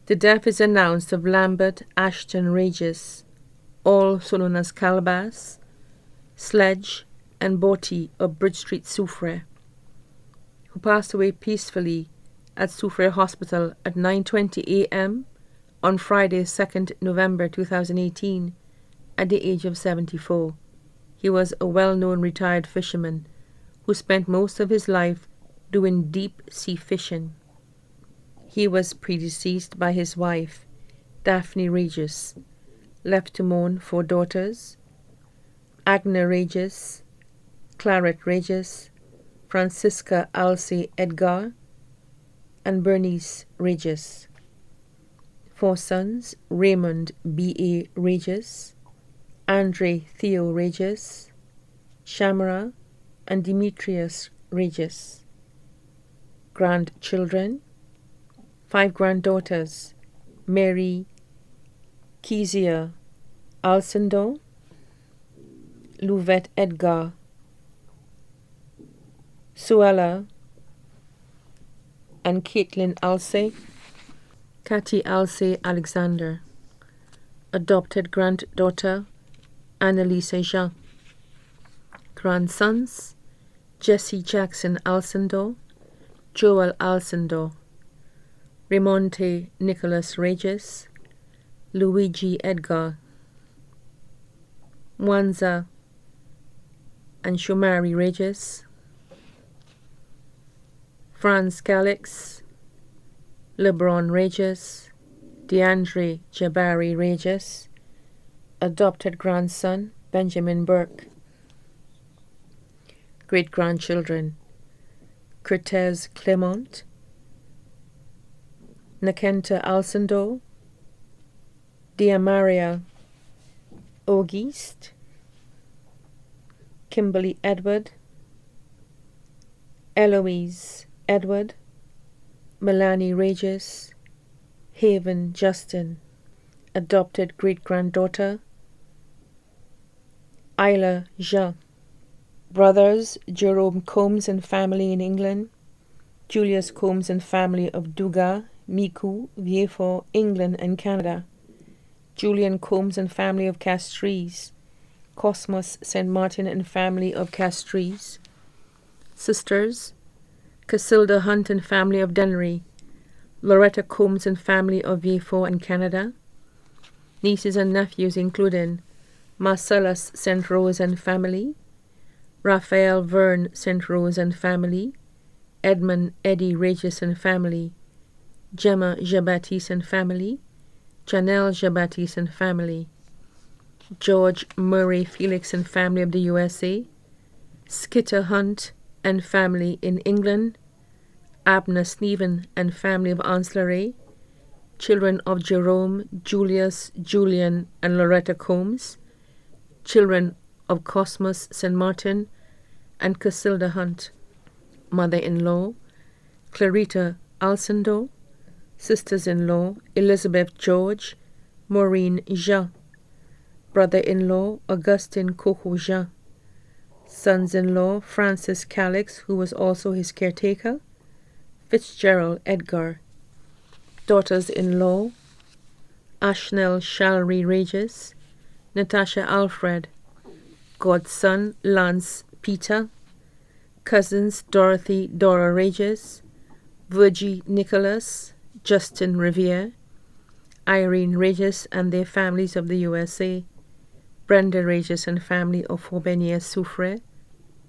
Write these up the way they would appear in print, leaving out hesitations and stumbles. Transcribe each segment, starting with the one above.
The death is announced of Lambert Ashton Regis, also known as Calabash, Sledge, and Botti of Bridge Street, Soufrière, who passed away peacefully at Soufrière Hospital at 9:20 a.m. on Friday, 2nd November 2018, at the age of 74. He was a well-known retired fisherman who spent most of his life doing deep-sea fishing. He was predeceased by his wife, Daphne Regis, left to mourn 4 daughters, Agna Regis, Claret Regis, Francisca Alce Edgar, and Bernice Regis. 4 sons, Raymond B.A. Regis, Andre Theo Regis, Shamara, and Demetrius Regis. Grandchildren, 5 granddaughters, Mary Kezia Alcindor, Louvette Edgar, Suella and Caitlin Alce, Cathy Alce Alexander. Adopted granddaughter, Annalisa Jean. Grandsons, Jesse Jackson Alcindor, Joel Alcindor, Ramonte Nicholas Regis, Luigi Edgar, Mwanza and Shumari Regis, Franz Calix, LeBron Regis, DeAndre Jabari Regis. Adopted grandson, Benjamin Burke. Great-grandchildren, Cortez Clement, Nakenta Alcindor, Diamaria Auguste, Kimberly Edward, Eloise Edward, Melanie Regis, Haven Justin. Adopted great-granddaughter, Isla Jean. Brothers, Jerome Combs and family in England, Julius Combs and family of Duga, Micoud, Vieux-Fort, England and Canada, Julian Combs and family of Castries, Cosmos St. Martin and family of Castries. Sisters, Casilda Hunt and family of Dennery, Loretta Combs and family of Vieux-Fort and Canada. Nieces and nephews including Marcellus St. Rose and family, Raphael Verne St. Rose and family, Edmund Eddie Regis and family, Gemma Jean-Baptiste and family, Janelle Jean-Baptiste and family, George Murray Felix and family of the USA, Skitter Hunt and family in England, Abner Stephen and family of Ancillary, children of Jerome, Julius, Julian, and Loretta Combs, children of Cosmos St. Martin and Casilda Hunt, mother-in-law, Clarita Alcindor, sisters-in-law, Elizabeth George, Maureen Jean, brother-in-law, Augustin Coco Jean, sons-in-law, Francis Calix, who was also his caretaker, Fitzgerald Edgar, daughters-in-law, Ashnell Shalry Regis, Natasha Alfred, godson Lance Peter, cousins Dorothy Dora Regis, Virgie Nicholas, Justin Riviere, Irene Regis and their families of the USA, Brenda Regis and family of Forbenier Soufrière,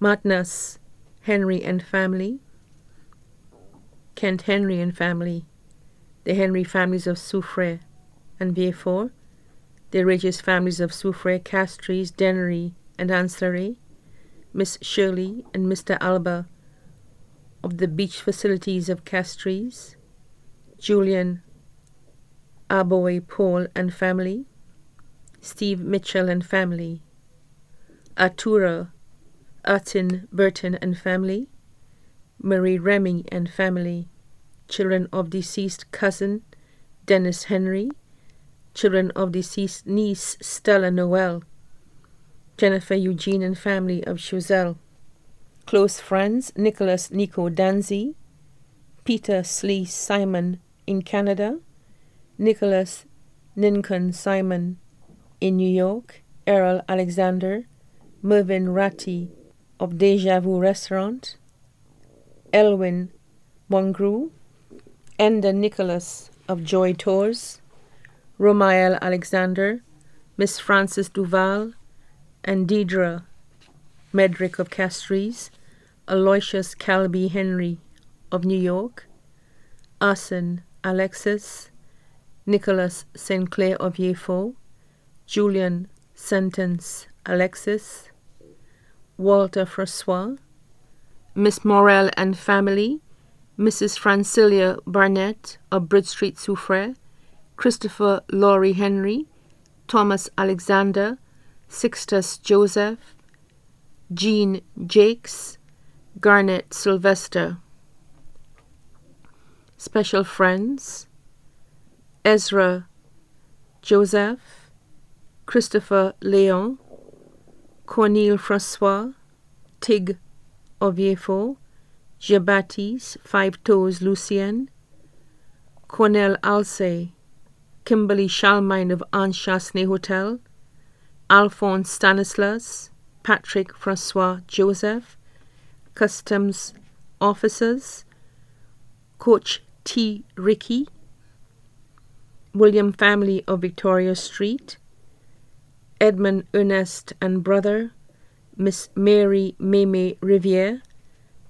Matnas Henry and family, Kent Henry and family, the Henry families of Soufrière and Vieux-Fort, the Regis families of Soufrière, Castries, Dennery, and Ancillary, Miss Shirley and Mr. Alba of the beach facilities of Castries, Julian Aboy Paul and family, Steve Mitchell and family, Artura Atin Burton and family, Marie Remy and family, children of deceased cousin Dennis Henry, children of deceased niece Stella Noel, Jennifer Eugene and family of Chouzelle, close friends Nicholas Nico Danzy, Peter Slee Simon in Canada, Nicholas Nincon Simon in New York, Errol Alexander, Mervyn Ratty of Deja Vu Restaurant, Elwin Mongru, Enda Nicholas of Joy Tours, Romael Alexander, Miss Frances Duval, and Deidre Medrick of Castries, Aloysius Calby Henry of New York, Arsene Alexis, Nicholas St. Clair of Yefo, Julian Sentence Alexis, Walter Francois, Miss Morel and family, Mrs. Francilia Barnett of Bridge Street, Soufrière, Christopher Laurie Henry, Thomas Alexander, Sixtus Joseph, Jean Jakes, Garnet Sylvester. Special friends: Ezra Joseph, Christopher Léon, Cornille Francois, Tig of Yefo, Jean-Baptiste Five Toes Lucien, Cornel Alcé, Kimberly Schalmine of Anne-Chassenay Hotel, Alphonse Stanislas, Patrick Francois Joseph, Customs Officers, Coach T. Ricky, William family of Victoria Street, Edmund Ernest and brother, Miss Mary Meme Riviere,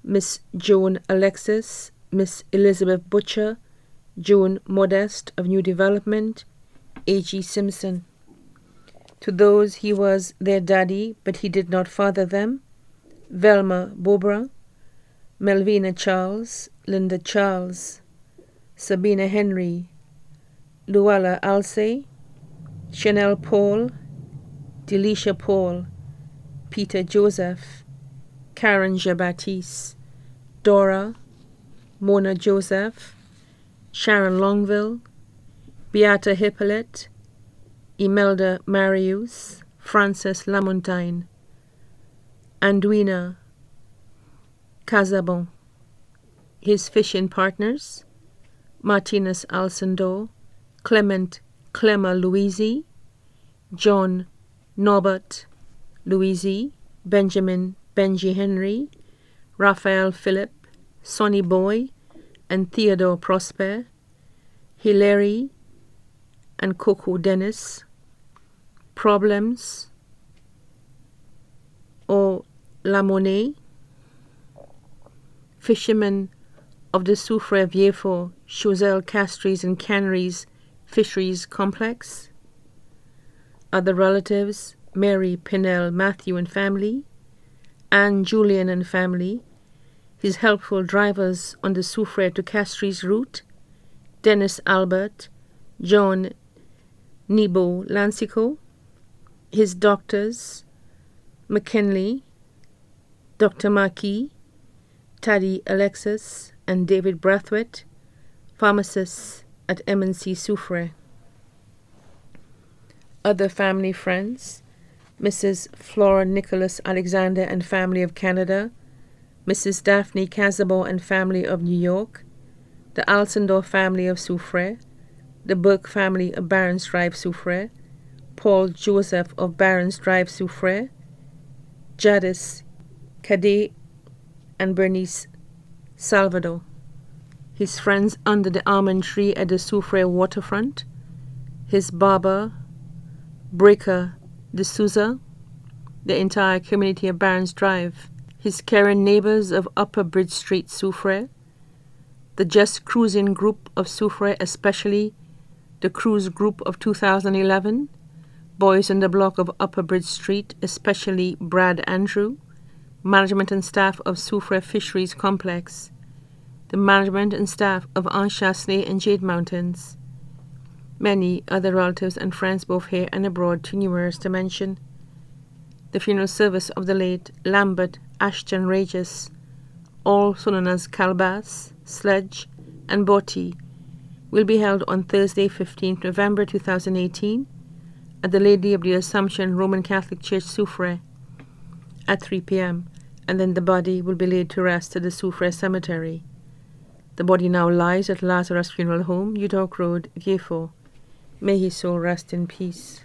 Miss Joan Alexis, Miss Elizabeth Butcher, Joan Modest of New Development, A.G. Simpson. To those he was their daddy, but he did not father them: Velma Bobra, Melvina Charles, Linda Charles, Sabina Henry, Luella Alcé, Chanel Paul, Delisha Paul, Peter Joseph, Karen Jean-Baptiste, Dora, Mona Joseph, Sharon Longville, Beata Hippolyte, Imelda Marius, Frances Lamontagne, Anduina Casabon. His fishing partners: Martinez Alcindor, Clement Clemma Louisi, John Norbert Louisi, Benjamin Benji Henry, Raphael Philip, Sonny Boy, and Theodore Prosper, Hilary and Coco Dennis. Problems or La Monnaie, fishermen of the Soufrière Vieux, Choiseul Castries and Canneries Fisheries Complex. Other relatives: Mary Pinnell Matthew and family, Anne Julian and family, his helpful drivers on the Soufrière to Castries route: Dennis Albert, John Nebo Lancico, his doctors: McKinley, Dr. Marquis, Taddy Alexis, and David Brathwaite, pharmacists at M&C Soufrière. Other family friends: Mrs. Flora Nicholas Alexander and family of Canada, Mrs. Daphne Casabo and family of New York, the Alcindor family of Soufrière, the Burke family of Barons Drive, Soufrière, Paul Joseph of Barons Drive, Soufrière, Jadis Cadet and Bernice Salvador, his friends under the almond tree at the Soufrière waterfront, his barber Breaker de Souza, the entire community of Barons Drive, his caring neighbors of Upper Bridge Street, Soufrière, the Just Cruising group of Soufrière, especially the Cruise group of 2011, boys in the block of Upper Bridge Street, especially Brad Andrew, management and staff of Soufrière Fisheries Complex, the management and staff of Anne-Chassenay and Jade Mountains, many other relatives and friends both here and abroad, too numerous to mention. The funeral service of the late Lambert Regis, also known as Calbas, Sledge, and Botti, will be held on Thursday, 15th November 2018, at the Lady of the Assumption Roman Catholic Church, Soufrière, at 3 p.m., and then the body will be laid to rest at the Soufrière Cemetery. The body now lies at Lazarus Funeral Home, Udog Road, Vieux. May his soul rest in peace.